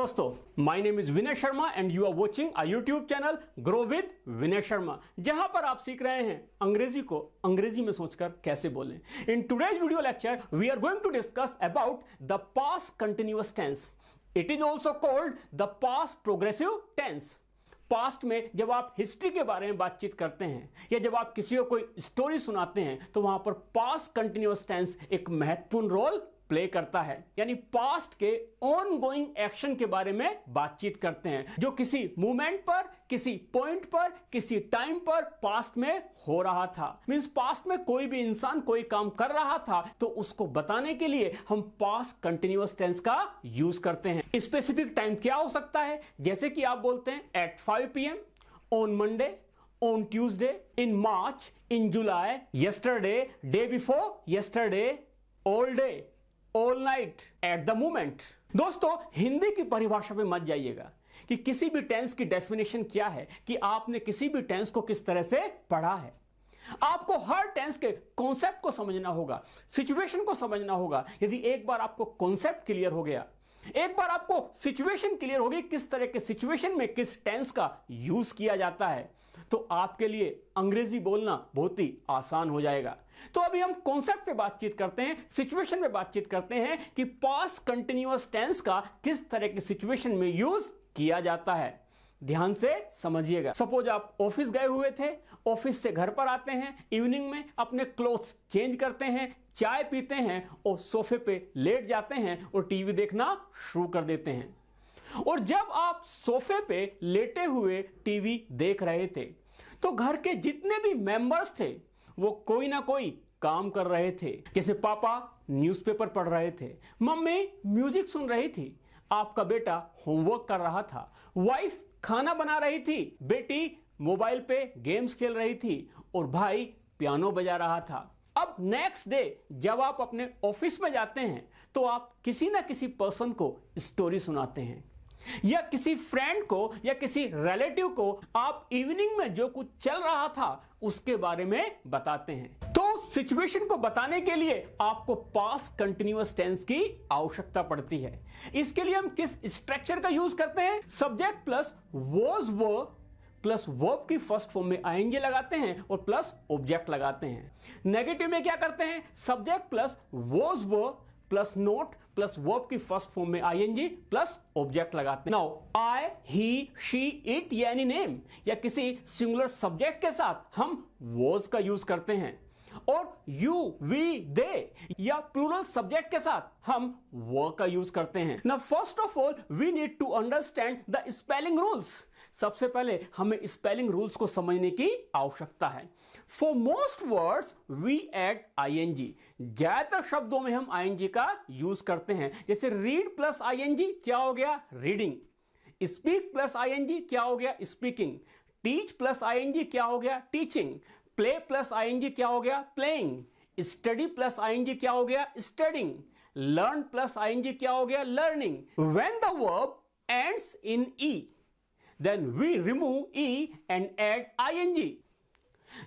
दोस्तों, my name is Vinay Sharma and you are watching a YouTube channel grow with Vinay Sharma, जहां पर आप सीख रहे हैं अंग्रेजी को अंग्रेजी में सोचकर कैसे बोलें। In today's video lecture we are going to discuss about the past continuous tense. It is also called the past progressive tense. Past में जब आप हिस्ट्री के बारे में बातचीत करते हैं या जब आप किसी को कोई स्टोरी सुनाते हैं तो वहां पर पास्ट कंटिन्यूअस टेंस एक महत्वपूर्ण रोल प्ले करता है, यानी पास्ट के ऑन गोइंग एक्शन के बारे में बातचीत करते हैं जो किसी मूवमेंट पर, किसी पॉइंट पर, किसी टाइम पर पास्ट में हो रहा था। मींस पास्ट में कोई भी इंसान कोई काम कर रहा था तो उसको बताने के लिए हम पास्ट कंटिन्यूअस टेंस का यूज करते हैं। स्पेसिफिक टाइम क्या हो सकता है, जैसे कि आप बोलते हैं at 5 PM, on Monday, on Tuesday, in March, in July, yesterday, day before yesterday, all day, all night, at the moment. दोस्तों, हिंदी की परिभाषा में मत जाइएगा कि किसी भी टेंस की डेफिनेशन क्या है, कि आपने किसी भी टेंस को किस तरह से पढ़ा है। आपको हर टेंस के कॉन्सेप्ट को समझना होगा, सिचुएशन को समझना होगा। यदि एक बार आपको कॉन्सेप्ट क्लियर हो गया, एक बार आपको सिचुएशन क्लियर होगी किस तरह के सिचुएशन में किस टेंस का यूज किया जाता है, तो आपके लिए अंग्रेजी बोलना बहुत ही आसान हो जाएगा। तो अभी हम कॉन्सेप्ट पे बातचीत करते हैं, सिचुएशन पे बातचीत करते हैं कि पास्ट कंटिन्यूअस टेंस का किस तरह के सिचुएशन में यूज किया जाता है। ध्यान से समझिएगा। सपोज आप ऑफिस गए हुए थे, ऑफिस से घर पर आते हैं, इवनिंग में अपने क्लोथ्स चेंज करते हैं, चाय पीते हैं और सोफे पे लेट जाते हैं और टीवी देखना शुरू कर देते हैं। और जब आप सोफे पे लेटे हुए टीवी देख रहे थे तो घर के जितने भी मेंबर्स थे वो कोई ना कोई काम कर रहे थे। जैसे पापा न्यूज़पेपर पढ़ रहे थे, मम्मी म्यूजिक सुन रही थी, आपका बेटा होमवर्क कर रहा था, वाइफ खाना बना रही थी, बेटी मोबाइल पे गेम्स खेल रही थी और भाई पियानो बजा रहा था। अब नेक्स्ट डे जब आप अपने ऑफिस में जाते हैं तो आप किसी ना किसी पर्सन को स्टोरी सुनाते हैं या किसी फ्रेंड को या किसी रिलेटिव को आप इवनिंग में जो कुछ चल रहा था उसके बारे में बताते हैं। तो सिचुएशन को बताने के लिए आपको पास्ट कंटिन्यूअस टेंस की आवश्यकता पड़ती है। इसके लिए हम किस स्ट्रक्चर का यूज करते हैं? Subject plus was verb plus verb की फर्स्ट फॉर्म में आईएनजी लगाते हैं और प्लस ऑब्जेक्ट लगाते हैं। नेगेटिव में क्या करते हैं? Subject plus was verb plus note plus verb की फर्स्ट फॉर्म में आईएनजी प्लस ऑब्जेक्ट लगाते हैं। Now I, he, she, it या एनी नेम या किसी सिंगुलर सब्जेक्ट के साथ हम वॉज का यूज करते हैं, और यू, वी, दे या प्लूरल सब्जेक्ट के साथ हम वर का यूज करते हैं। Now first of all we need to understand the spelling rules. सबसे पहले हमें स्पेलिंग रूल्स को समझने की आवश्यकता है। For most words we add ING. ज्यादातर शब्दों में हम आईएनजी का यूज करते हैं। जैसे रीड प्लस आईएनजी क्या हो गया? रीडिंग। स्पीक प्लस आईएनजी क्या हो गया? स्पीकिंग। टीच प्लस आईएनजी क्या हो गया? टीचिंग। प्ले प्लस आईएनजी क्या हो गया? प्लेइंग। स्टडी प्लस आईएनजी क्या हो गया? स्टडिंग। लर्न प्लस आईएनजी क्या हो गया? Learning. When the verb ends in E then we remove E and add ING.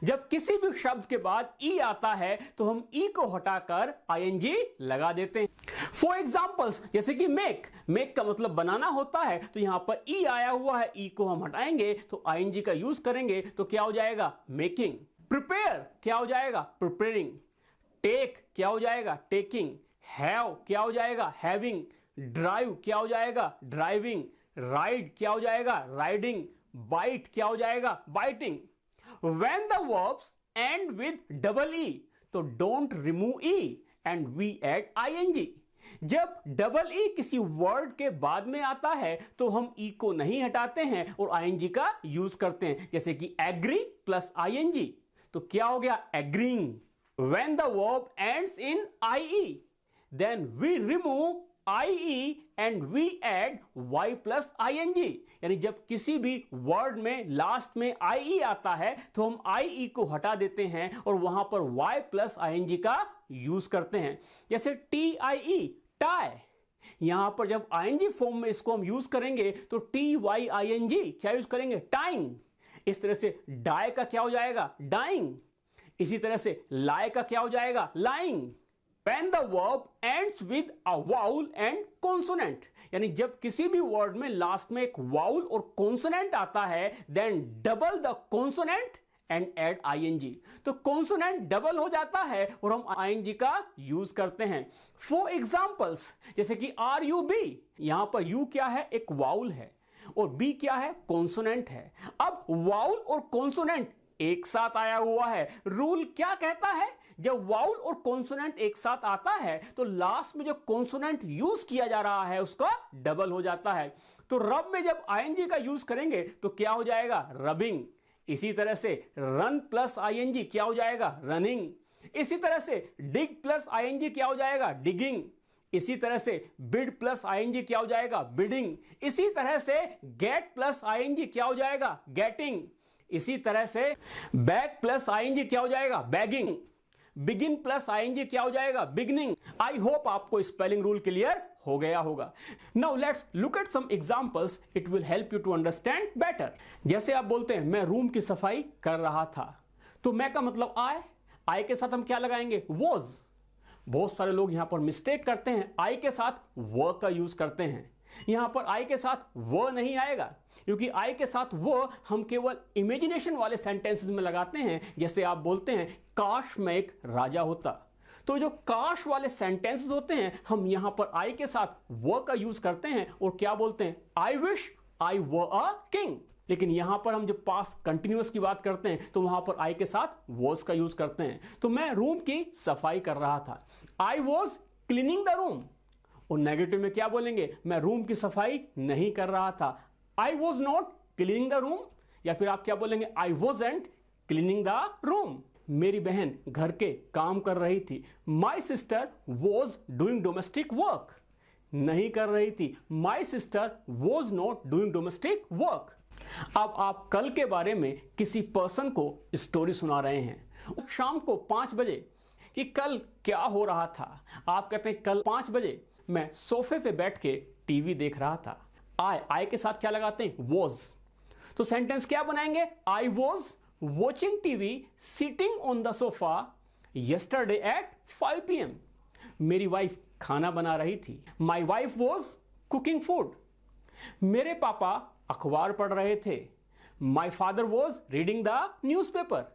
जब किसी भी शब्द के बाद ई आता है तो हम ई को हटाकर आईएनजी लगा देते हैं। फॉर एग्जाम्पल्स, जैसे कि मेक, मेक का मतलब बनाना होता है, तो यहां पर ई आया हुआ है, ई को हम हटाएंगे तो आईएनजी का यूज करेंगे तो क्या हो जाएगा? मेकिंग। प्रिपेयर क्या हो जाएगा? प्रिपेयरिंग। टेक क्या हो जाएगा? टेकिंग। हैव क्या हो जाएगा? हैविंग। ड्राइव क्या हो जाएगा? ड्राइविंग। राइड क्या हो जाएगा? राइडिंग। बाइट क्या हो जाएगा? Biting. When the verbs end with double E, तो don't remove E and we add ing। जब डबल ई किसी वर्ड के बाद में आता है तो हम ई को नहीं हटाते हैं और आईएनजी का यूज करते हैं। जैसे कि एग्री प्लस आईएनजी, तो क्या हो गया? Agreeing. When the verb ends in IE, then we remove IE and we add Y plus ING। यानी जब किसी भी वर्ड में लास्ट में IE आता है तो हम IE को हटा देते हैं और वहां पर Y plus ING का यूज करते हैं। जैसे TIE, टाई, यहां पर जब ING फॉर्म में इसको हम यूज करेंगे तो TYING क्या यूज करेंगे? टाइंग। इस तरह से डाई का क्या हो जाएगा? डाइंग। इसी तरह से लाई का क्या हो जाएगा? Lying. when the verb ends with a vowel and consonant, यानी जब किसी भी वर्ड में लास्ट में एक वाउल और कॉन्सोनेंट आता है, then double the consonant and add ing. तो कॉन्सोनेंट डबल हो जाता है और हम ing का यूज करते हैं. फॉर एग्जाम्पल्स, जैसे कि आर यू बी, यहां पर यू क्या है, एक वाउल है, और बी क्या है, कॉन्सोनेंट है. अब वाउल और कॉन्सोनेंट एक साथ आया हुआ है. रूल क्या कहता है, जब वाउल और कॉन्सोनेंट एक साथ आता है तो लास्ट में जो कॉन्सोनेंट यूज किया जा रहा है उसका डबल हो जाता है. तो रब में जब ing का यूज करेंगे तो क्या हो जाएगा, रबिंग. इसी तरह से रन प्लस ing क्या हो जाएगा, रनिंग. इसी तरह से डिग प्लस ing क्या हो जाएगा, डिगिंग. इसी तरह से बिड प्लस ing क्या हो जाएगा, बिडिंग. इसी तरह से गेट प्लस ing क्या हो जाएगा, गेटिंग. इसी तरह से बैग प्लस ing क्या हो जाएगा, बैगिंग. बिगिन प्लस ing क्या हो जाएगा, बिगनिंग. आई होप आपको स्पेलिंग रूल क्लियर हो गया होगा. Now let's look at some examples, it will help you to understand better. जैसे आप बोलते हैं मैं रूम की सफाई कर रहा था, तो मैं का मतलब आई के साथ हम क्या लगाएंगे, वॉज. बहुत सारे लोग यहां पर मिस्टेक करते हैं, आई के साथ व का यूज करते हैं. यहां पर आई के साथ व नहीं आएगा, क्योंकि आई के साथ व हम केवल इमेजिनेशन वाले सेंटेंसेस में लगाते हैं. जैसे आप बोलते हैं काश मैं एक राजा होता, तो जो काश वाले सेंटेंसेस होते हैं हम यहां पर आई के साथ व का यूज करते हैं और क्या बोलते हैं, I wish I were a king. लेकिन यहां पर हम जब पास्ट कंटिन्यूअस की बात करते हैं तो वहां पर आई के साथ वॉज का यूज करते हैं. तो मैं रूम की सफाई कर रहा था, I was cleaning the room. और नेगेटिव में क्या बोलेंगे, मैं रूम की सफाई नहीं कर रहा था, आई was not cleaning the room. या फिर आप क्या बोलेंगे, आई वॉजंट क्लीनिंग द रूम. मेरी बहन घर के काम कर रही थी, my sister was doing domestic work. नहीं कर रही थी, my sister was not doing domestic work. अब आप कल के बारे में किसी पर्सन को स्टोरी सुना रहे हैं शाम को 5 बजे कि कल क्या हो रहा था. आप कहते हैं कल 5 बजे मैं सोफे पे बैठ के टीवी देख रहा था. आई के साथ क्या लगाते हैं, वॉज. तो सेंटेंस क्या बनाएंगे, आई was watching TV sitting on the sofa yesterday at 5 PM. मेरी वाइफ खाना बना रही थी, my wife was cooking food. मेरे पापा अखबार पढ़ रहे थे, my father was reading the newspaper.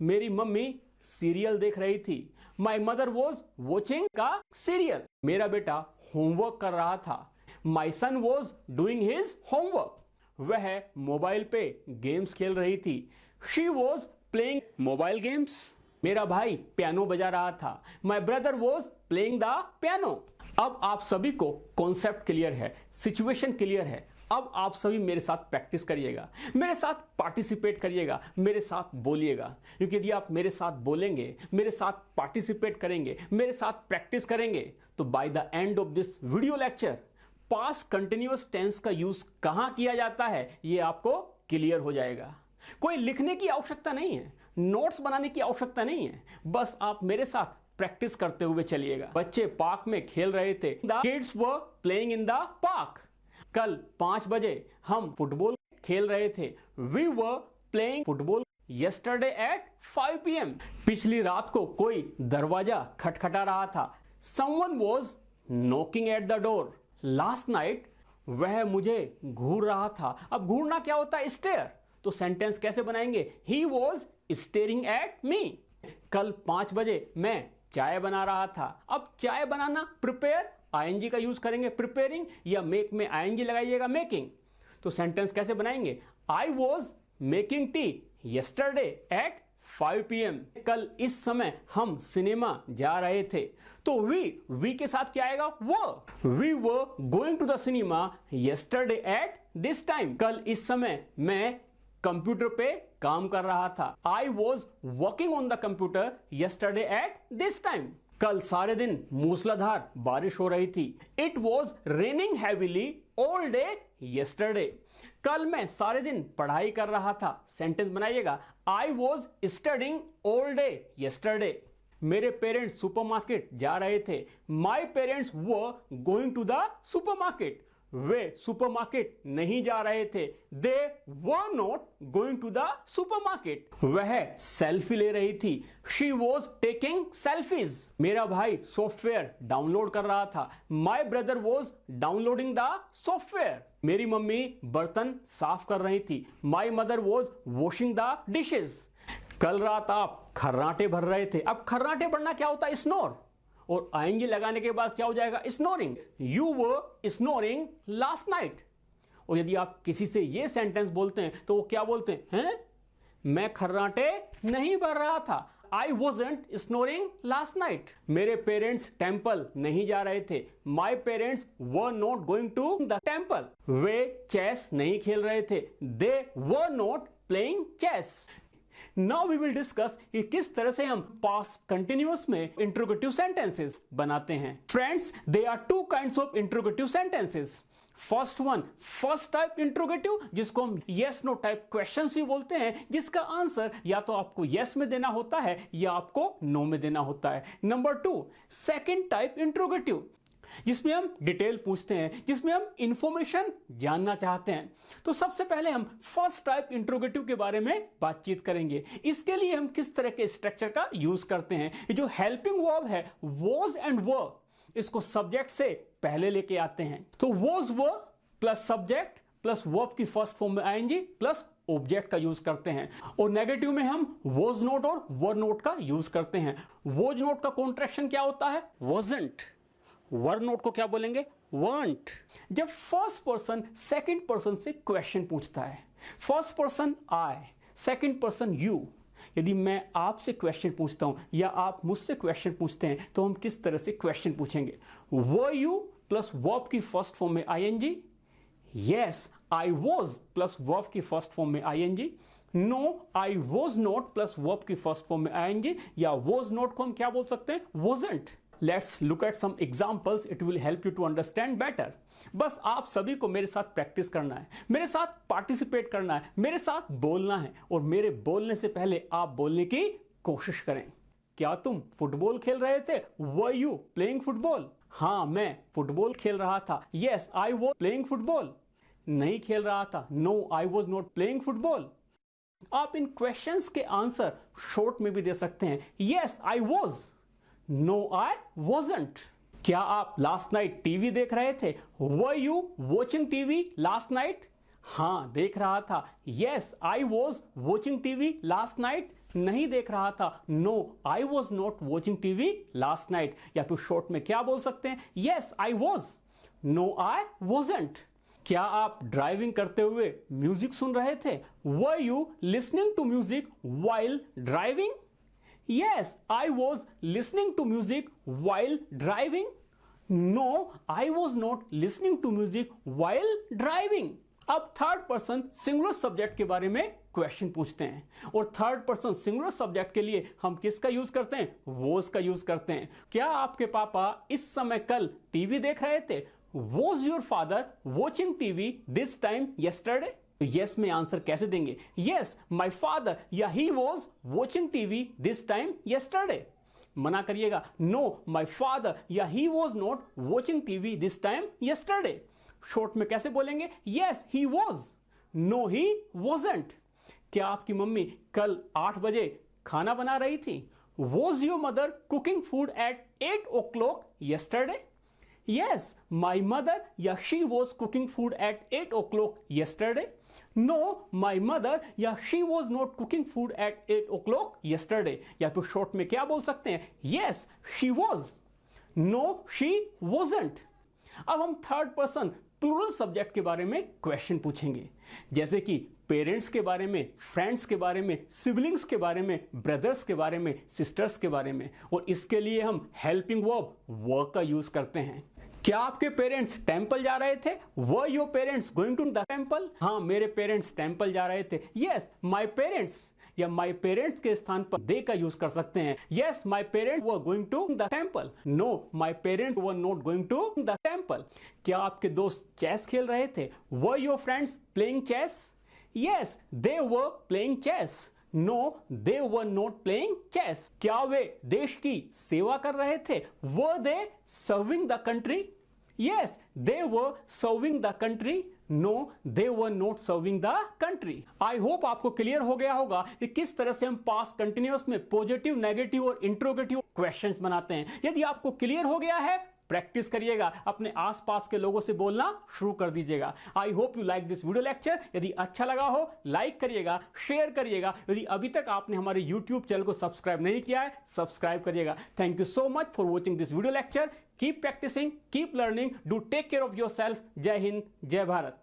मेरी मम्मी सीरियल देख रही थी, माई मदर वॉज वॉचिंग का सीरियल. मेरा बेटा होमवर्क कर रहा था, माई सन वॉज डूइंग हिज होमवर्क. वह मोबाइल पे गेम्स खेल रही थी, she was playing mobile games. मेरा भाई पियानो बजा रहा था, my brother was playing the piano. अब आप सभी को कॉन्सेप्ट क्लियर है, सिचुएशन क्लियर है. अब आप सभी मेरे साथ प्रैक्टिस करिएगा, मेरे साथ पार्टिसिपेट करिएगा, मेरे साथ बोलिएगा. क्योंकि यदि आप मेरे साथ बोलेंगे, मेरे साथ पार्टिसिपेट करेंगे, मेरे साथ प्रैक्टिस करेंगे, तो by the end of this video lecture past continuous tense का यूज कहां किया जाता है ये आपको क्लियर हो जाएगा. कोई लिखने की आवश्यकता नहीं है, नोट्स बनाने की आवश्यकता नहीं है, बस आप मेरे साथ प्रैक्टिस करते हुए चलिएगा. बच्चे पार्क में खेल रहे थे, the kids were playing in the park. कल 5 बजे हम फुटबॉल खेल रहे थे, we were playing football yesterday at 5 PM. पिछली रात को कोई दरवाजा खटखटा रहा था, someone was knocking at the door. Last night वह मुझे घूर रहा था. अब घूरना क्या होता है, स्टेयर. तो सेंटेंस कैसे बनाएंगे, he was staring at me. कल 5 बजे मैं चाय बना रहा था. अब चाय बनाना, प्रिपेयर, आईएनजी का यूज करेंगे, प्रिपेयरिंग, या मेक में आईएनजी लगाइएगा, मेकिंग. तो सेंटेंस कैसे बनाएंगे, I was making tea yesterday at 5 PM. कल इस समय हम सिनेमा जा रहे थे. तो वी के साथ क्या आएगा, वो. We were going to the cinema yesterday at this time. कल इस समय मैं कंप्यूटर पे काम कर रहा था, I was working on the computer yesterday at this time. कल सारे दिन मूसलाधार बारिश हो रही थी, it was raining heavily all day yesterday. कल मैं सारे दिन पढ़ाई कर रहा था. सेंटेंस बनाइएगा, I was studying all day yesterday. मेरे पेरेंट्स सुपरमार्केट जा रहे थे, my parents were going to the supermarket. वे सुपरमार्केट नहीं जा रहे थे। They were not going to the supermarket. वह सेल्फी ले रही थी। She was taking selfies. मेरा भाई सॉफ्टवेयर डाउनलोड कर रहा था। My brother was downloading the software. मेरी मम्मी बर्तन साफ कर रही थी। My mother was washing the dishes. कल रात आप खर्राटे भर रहे थे। अब खर्राटे भरना क्या होता है? स्नोर। और आएंगे लगाने के बाद क्या हो जाएगा? Snoring. You were snoring last night. और यदि आप किसी से ये सेंटेंस बोलते हैं तो वो क्या बोलते हैं? मैं खर्राटे नहीं भर रहा था। I wasn't snoring last night. मेरे पेरेंट्स टेम्पल नहीं जा रहे थे। My parents were not going to the temple. वे चेस नहीं खेल रहे थे। They were not playing chess. Now we will discuss कि किस तरह से हम past continuous में interrogative sentences बनाते हैं। Friends, there are two kinds of interrogative sentences. First one, first type interrogative, जिसको हम यस नो टाइप क्वेश्चन भी बोलते हैं, जिसका आंसर या तो आपको यस में देना होता है या आपको नो में देना होता है। Number two, second type interrogative, जिसमें हम डिटेल पूछते हैं, जिसमें हम इंफॉर्मेशन जानना चाहते हैं। तो सबसे पहले हम फर्स्ट टाइप इंट्रोगेटिव के बारे में बातचीत करेंगे। इसके लिए हम किस तरह के स्ट्रक्चर का यूज करते हैं। जो हेल्पिंग वर्ब है वॉज एंड वर, इसको सब्जेक्ट से पहले लेके आते हैं। तो was were plus subject plus verb की फर्स्ट फॉर्म में आएंगे प्लस ऑब्जेक्ट का यूज करते हैं। और नेगेटिव में हम वॉज नोट और वर नोट का यूज करते हैं। वॉज नोट का कॉन्ट्रैक्शन क्या होता है? वॉजंट। वर नोट को क्या बोलेंगे? वॉन्ट। जब फर्स्ट पर्सन सेकंड पर्सन से क्वेश्चन पूछता है, first person I, second person you, यदि मैं आपसे क्वेश्चन पूछता हूं या आप मुझसे क्वेश्चन पूछते हैं तो हम किस तरह से क्वेश्चन पूछेंगे? वर यू प्लस वर्ब की फर्स्ट फॉर्म में ING, yes I was plus verb की फर्स्ट फॉर्म में ING, no I was not plus verb की फर्स्ट फॉर्म में आएंगे, या वॉज नॉट को हम क्या बोल सकते हैं? Wasn't. Let's look at some examples, it will help you to understand better. बस आप सभी को मेरे साथ प्रैक्टिस करना है, मेरे साथ पार्टिसिपेट करना है, मेरे साथ बोलना है, और मेरे बोलने से पहले आप बोलने की कोशिश करें। क्या तुम फुटबॉल खेल रहे थे? Were you playing football? हाँ, मैं फुटबॉल खेल रहा था। Yes I was playing football. नहीं खेल रहा था। No I was not playing football. आप इन क्वेश्चंस के आंसर शॉर्ट में भी दे सकते हैं। Yes I was, no I wasn't. क्या आप लास्ट नाइट टीवी देख रहे थे? Were you watching TV last night? हाँ, देख रहा था। Yes I was watching TV last night. नहीं देख रहा था। No I was not watching TV last night. या फिर शॉर्ट में क्या बोल सकते हैं? Yes I was, no I wasn't. क्या आप ड्राइविंग करते हुए म्यूजिक सुन रहे थे? Were you listening to music while driving? Yes, I was listening to music while driving. No, I was not listening to music while driving. अब third person singular subject के बारे में क्वेश्चन पूछते हैं, और थर्ड पर्सन सिंगुलर सब्जेक्ट के लिए हम किसका यूज करते हैं? वॉज का यूज करते हैं। क्या आपके पापा इस समय कल टीवी देख रहे थे? Was your father watching TV this time yesterday? Yes में आंसर कैसे देंगे? यस माई फादर या he was watching TV this time yesterday. मना करिएगा। नो माई फादर या he was not watching TV this time yesterday. Short में कैसे बोलेंगे? Yes he was, no he wasn't. क्या आपकी मम्मी कल 8 बजे खाना बना रही थी? Was your mother cooking food at 8 o'clock yesterday? Yes, my mother, yeah, she was cooking food at 8 o'clock yesterday. No, my mother, yeah, she was not cooking food at 8 o'clock yesterday. या तो short में क्या बोल सकते हैं? Yes, she was. No, she wasn't. अब हम third person plural subject के बारे में क्वेश्चन पूछेंगे, जैसे कि पेरेंट्स के बारे में, फ्रेंड्स के बारे में, सिबलिंग्स के बारे में, ब्रदर्स के बारे में, सिस्टर्स के बारे में। और इसके लिए हम हेल्पिंग वर्ब वर्क का यूज करते हैं। क्या आपके पेरेंट्स टेंपल जा रहे थे? Were your parents going to the temple? हाँ, मेरे पेरेंट्स टेंपल जा रहे थे। यस माई पेरेंट्स या माई पेरेंट्स के स्थान पर दे का यूज कर सकते हैं। Yes my parents were going to the temple. No my parents were not going to the temple. क्या आपके दोस्त चेस खेल रहे थे? Were your friends playing chess? Yes they were playing chess. No they were not playing chess. क्या वे देश की सेवा कर रहे थे? Were they serving the country? Yes, they were serving the country. No, they were not serving the country. I hope आपको clear हो गया होगा कि किस तरह से हम पास्ट कंटिन्यूअस में पॉजिटिव, नेगेटिव और इंट्रोगेटिव क्वेश्चंस बनाते हैं। यदि आपको क्लियर हो गया है, प्रैक्टिस करिएगा, अपने आसपास के लोगों से बोलना शुरू कर दीजिएगा। I hope you like this video lecture. यदि अच्छा लगा हो लाइक करिएगा, शेयर करिएगा। यदि अभी तक आपने हमारे यूट्यूब चैनल को सब्सक्राइब नहीं किया है, सब्सक्राइब करिएगा। Thank you so much for watching this video lecture. Keep practising, keep learning, do take care of your self. जय हिंद, जय भारत।